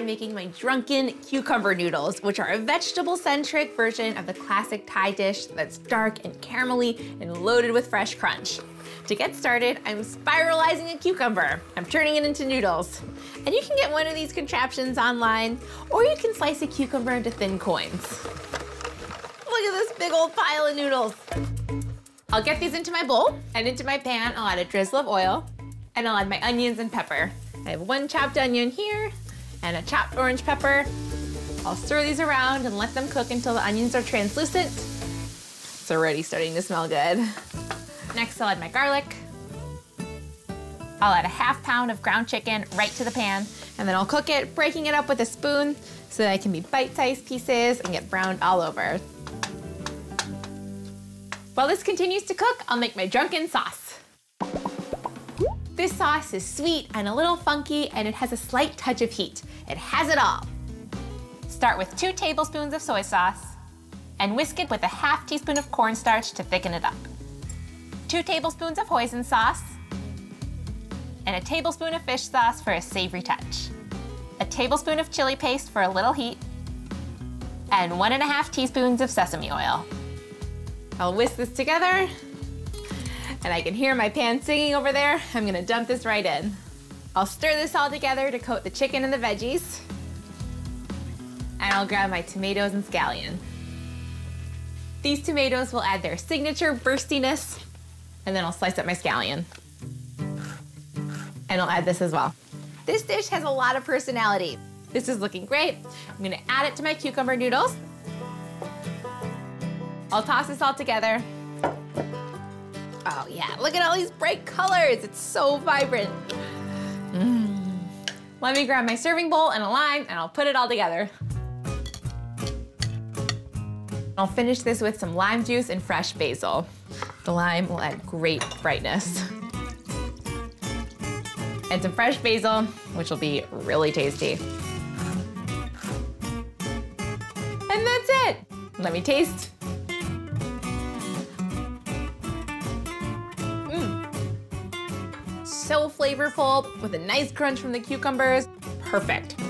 I'm making my Drunken cucumber noodles, which are a vegetable-centric version of the classic Thai dish that's dark and caramelly and loaded with fresh crunch. To get started, I'm spiralizing a cucumber. I'm turning it into noodles. And you can get one of these contraptions online, or you can slice a cucumber into thin coins. Look at this big old pile of noodles. I'll get these into my bowl, and into my pan, I'll add a drizzle of oil, and I'll add my onions and pepper. I have one chopped onion here, and a chopped orange pepper. I'll stir these around and let them cook until the onions are translucent. It's already starting to smell good. Next, I'll add my garlic. I'll add a ½ pound of ground chicken right to the pan, and then I'll cook it, breaking it up with a spoon so that it can be bite-sized pieces and get browned all over. While this continues to cook, I'll make my Drunken sauce. This sauce is sweet and a little funky, and it has a slight touch of heat. It has it all. Start with 2 tablespoons of soy sauce and whisk it with a ½ teaspoon of cornstarch to thicken it up. 2 tablespoons of hoisin sauce and a tablespoon of fish sauce for a savory touch. A tablespoon of chili paste for a little heat and 1½ teaspoons of sesame oil. I'll whisk this together, and I can hear my pan singing over there. I'm gonna dump this right in. I'll stir this all together to coat the chicken and the veggies. And I'll grab my tomatoes and scallion. These tomatoes will add their signature burstiness, and then I'll slice up my scallion. And I'll add this as well. This dish has a lot of personality. This is looking great. I'm gonna add it to my cucumber noodles. I'll toss this all together. Oh yeah, look at all these bright colors. It's so vibrant. Let me grab my serving bowl and a lime, and I'll put it all together. I'll finish this with some lime juice and fresh basil. The lime will add great brightness. And some fresh basil, which will be really tasty. And that's it. Let me taste. So flavorful with a nice crunch from the cucumbers. Perfect.